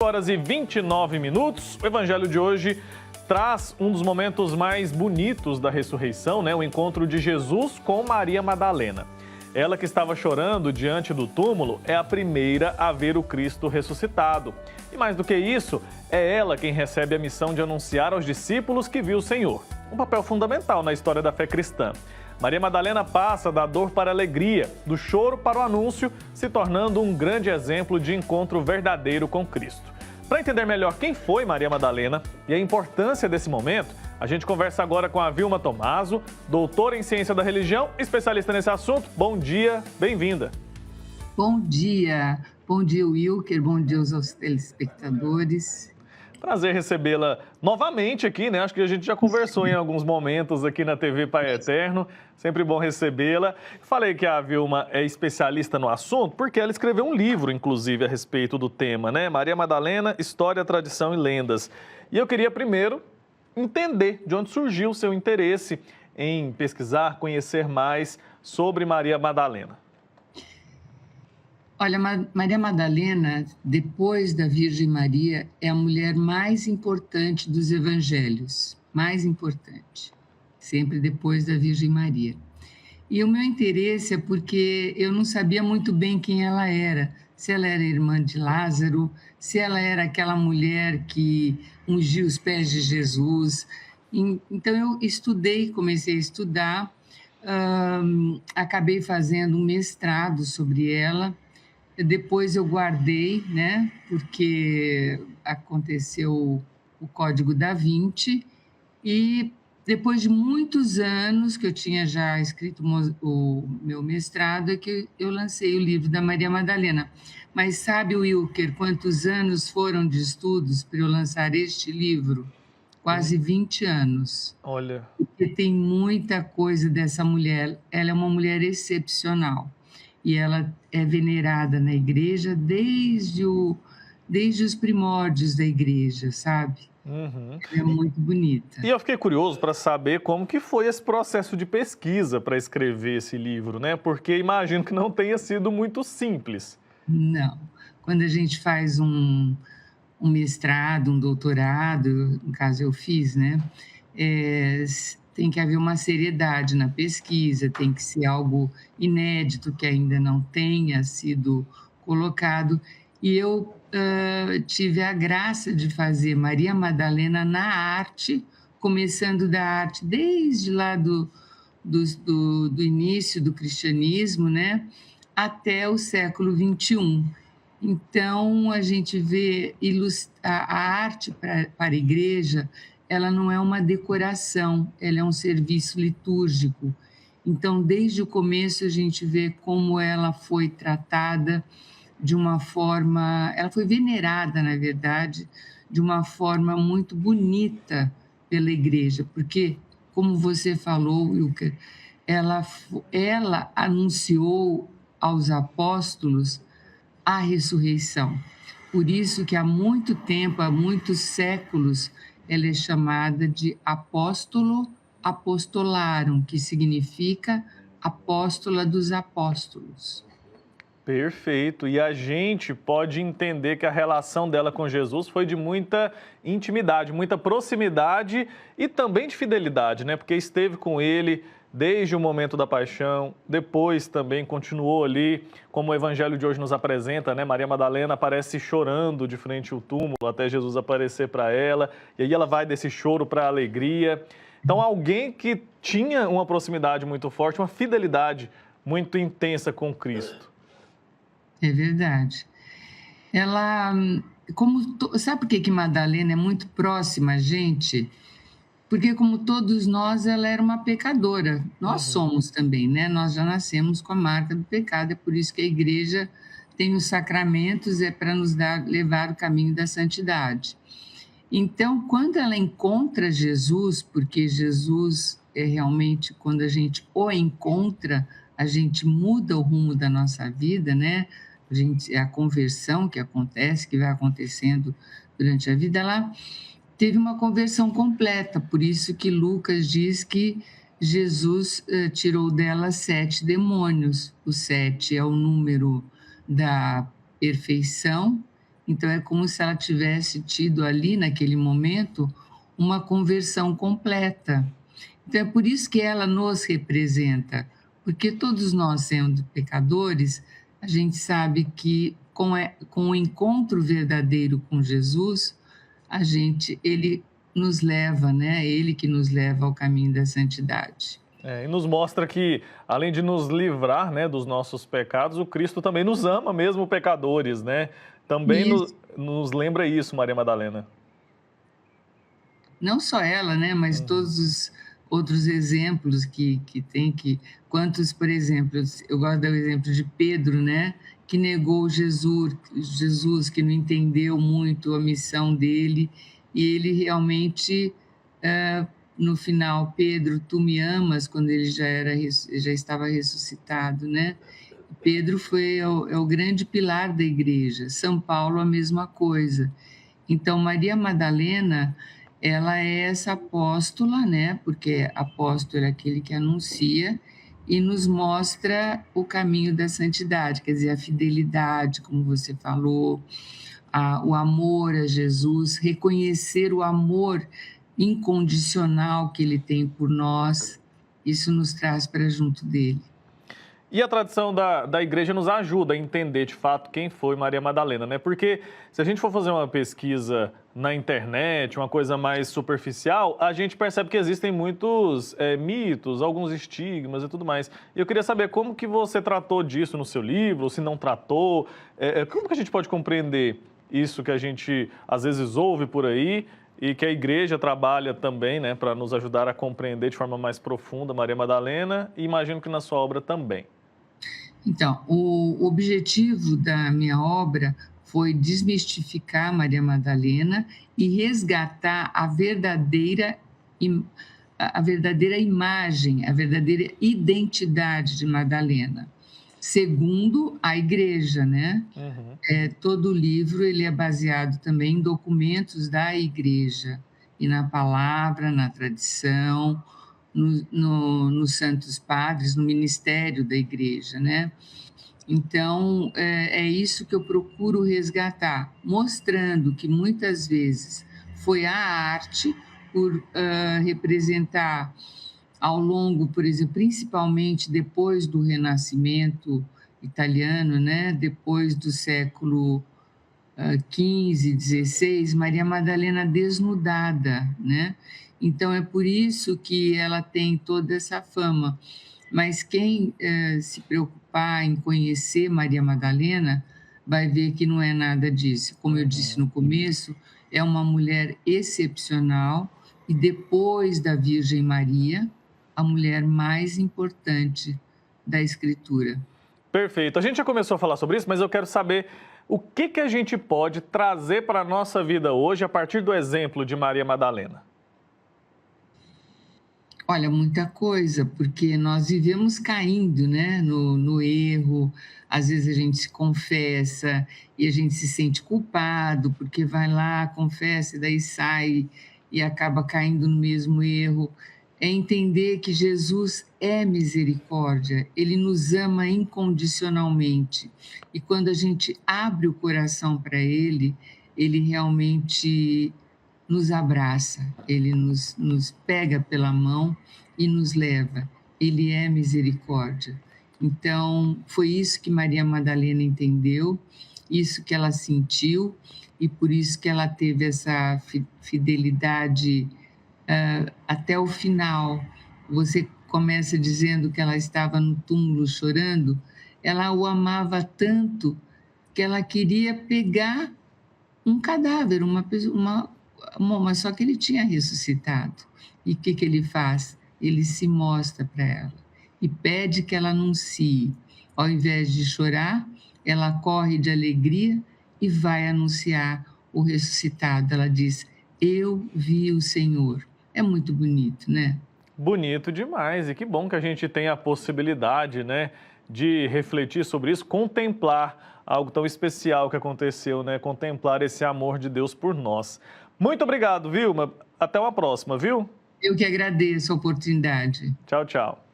horas e 29 minutos. O evangelho de hoje traz um dos momentos mais bonitos da ressurreição, né? O encontro de Jesus com Maria Madalena. Ela que estava chorando diante do túmulo é a primeira a ver o Cristo ressuscitado. E mais do que isso, é ela quem recebe a missão de anunciar aos discípulos que viu o Senhor. Um papel fundamental na história da fé cristã. Maria Madalena passa da dor para a alegria, do choro para o anúncio, se tornando um grande exemplo de encontro verdadeiro com Cristo. Para entender melhor quem foi Maria Madalena e a importância desse momento, a gente conversa agora com a Vilma Tomaso, doutora em ciência da religião, especialista nesse assunto. Bom dia, bem-vinda. Bom dia, Wilker, bom dia aos telespectadores. Prazer recebê-la novamente aqui, né? Acho que a gente já conversou em alguns momentos aqui na TV Pai Eterno. Sempre bom recebê-la. Falei que a Vilma é especialista no assunto porque ela escreveu um livro, inclusive, a respeito do tema, né? Maria Madalena, História, Tradição e Lendas. E eu queria primeiro entender de onde surgiu o seu interesse em pesquisar, conhecer mais sobre Maria Madalena. Olha, Maria Madalena, depois da Virgem Maria, é a mulher mais importante dos evangelhos, mais importante, sempre depois da Virgem Maria. E o meu interesse é porque eu não sabia muito bem quem ela era, se ela era irmã de Lázaro, se ela era aquela mulher que ungiu os pés de Jesus. Então eu comecei a estudar, acabei fazendo um mestrado sobre ela. Depois eu guardei, né, porque aconteceu o Código da Vinci, e depois de muitos anos que eu tinha já escrito o meu mestrado, é que eu lancei o livro da Maria Madalena. Mas sabe, Wilker, quantos anos foram de estudos para eu lançar este livro? Quase 20 anos. Olha. Porque tem muita coisa dessa mulher. Ela é uma mulher excepcional. E ela é venerada na igreja desde os primórdios da igreja, sabe? Uhum. É muito bonita. E eu fiquei curioso para saber como que foi esse processo de pesquisa para escrever esse livro, né? Porque imagino que não tenha sido muito simples. Não. Quando a gente faz um mestrado, um doutorado, no caso eu fiz, né? Tem que haver uma seriedade na pesquisa, tem que ser algo inédito que ainda não tenha sido colocado. E eu tive a graça de fazer Maria Madalena na arte, começando da arte desde lá do início do cristianismo, né, até o século XXI. Então, a gente vê a arte para a igreja, ela não é uma decoração, ela é um serviço litúrgico. Então, desde o começo, a gente vê como ela foi tratada de uma forma... Ela foi venerada, na verdade, de uma forma muito bonita pela igreja, porque, como você falou, Wilker, ela anunciou aos apóstolos a ressurreição. Por isso que há muito tempo, há muitos séculos, ela é chamada de apóstolo apostolarum, que significa apóstola dos apóstolos. Perfeito. E a gente pode entender que a relação dela com Jesus foi de muita intimidade, muita proximidade e também de fidelidade, né? Porque esteve com ele desde o momento da paixão, depois também continuou ali, como o evangelho de hoje nos apresenta, né? Maria Madalena aparece chorando de frente ao túmulo até Jesus aparecer para ela, e aí ela vai desse choro para a alegria. Então, alguém que tinha uma proximidade muito forte, uma fidelidade muito intensa com Cristo. É verdade. Ela, sabe por que Madalena é muito próxima a gente? Porque, como todos nós, ela era uma pecadora. Nós somos também, né? Nós já nascemos com a marca do pecado, é por isso que a igreja tem os sacramentos, é para nos levar o caminho da santidade. Então, quando ela encontra Jesus, porque Jesus é realmente, quando a gente o encontra, a gente muda o rumo da nossa vida, né? É a conversão que acontece, que vai acontecendo durante a vida, ela teve uma conversão completa, por isso que Lucas diz que Jesus tirou dela 7 demônios. O 7 é o número da perfeição Então é como se ela tivesse tido ali, naquele momento, uma conversão completa. Então é por isso que ela nos representa, porque todos nós, sendo pecadores, a gente sabe que com o encontro verdadeiro com Jesus, ele nos leva, né? Ele que nos leva ao caminho da santidade. E nos mostra que, além de nos livrar, né, dos nossos pecados, o Cristo também nos ama, mesmo pecadores, né? Também nos lembra isso, Maria Madalena. Não só ela, né, mas todos os outros exemplos que tem, quantos, por exemplo, eu gosto do exemplo de Pedro, né, que negou Jesus, que não entendeu muito a missão dele, e ele realmente, no final, Pedro, tu me amas, quando ele já estava ressuscitado, né? Pedro é o grande pilar da igreja, São Paulo a mesma coisa. Então, Maria Madalena, ela é essa apóstola, né? Porque apóstolo é aquele que anuncia e nos mostra o caminho da santidade, quer dizer, a fidelidade, como você falou, o amor a Jesus, reconhecer o amor incondicional que ele tem por nós, isso nos traz para junto dele. E a tradição da igreja nos ajuda a entender, de fato, quem foi Maria Madalena, né? Porque se a gente for fazer uma pesquisa na internet, uma coisa mais superficial, a gente percebe que existem muitos mitos, alguns estigmas e tudo mais. E eu queria saber como que você tratou disso no seu livro, ou se não tratou, como que a gente pode compreender isso que a gente, às vezes, ouve por aí e que a igreja trabalha também, né, para nos ajudar a compreender de forma mais profunda Maria Madalena e imagino que na sua obra também. Então, o objetivo da minha obra foi desmistificar Maria Madalena e resgatar a verdadeira imagem, a verdadeira identidade de Madalena, segundo a igreja, né? Todo o livro ele é baseado também em documentos da igreja e na palavra, na tradição, nos santos padres, no ministério da igreja, né? Então, é isso que eu procuro resgatar, mostrando que muitas vezes foi a arte por representar ao longo, por exemplo, principalmente depois do Renascimento italiano, né? Depois do século XV, XVI, Maria Madalena desnudada, né? Então, é por isso que ela tem toda essa fama. Mas quem se preocupar em conhecer Maria Madalena vai ver que não é nada disso. Como eu disse no começo, é uma mulher excepcional e, depois da Virgem Maria, a mulher mais importante da Escritura. Perfeito. A gente já começou a falar sobre isso, mas eu quero saber o que a gente pode trazer para a nossa vida hoje a partir do exemplo de Maria Madalena. Olha, muita coisa, porque nós vivemos caindo, né, no erro. Às vezes a gente se confessa e a gente se sente culpado, porque vai lá, confessa e daí sai e acaba caindo no mesmo erro. É entender que Jesus é misericórdia, ele nos ama incondicionalmente. E quando a gente abre o coração para ele realmente nos abraça, ele nos pega pela mão e nos leva. Ele é misericórdia. Então, foi isso que Maria Madalena entendeu, isso que ela sentiu, e por isso que ela teve essa fidelidade até o final. Você começa dizendo que ela estava no túmulo chorando, ela o amava tanto que ela queria pegar um cadáver, mas só que ele tinha ressuscitado. E o que ele faz? Ele se mostra para ela e pede que ela anuncie. Ao invés de chorar, ela corre de alegria e vai anunciar o ressuscitado. Ela diz: eu vi o Senhor. É muito bonito, né? Bonito demais, e que bom que a gente tem a possibilidade, né, de refletir sobre isso, contemplar algo tão especial que aconteceu, né, contemplar esse amor de Deus por nós. Muito obrigado, Vilma. Até uma próxima, viu? Eu que agradeço a oportunidade. Tchau, tchau.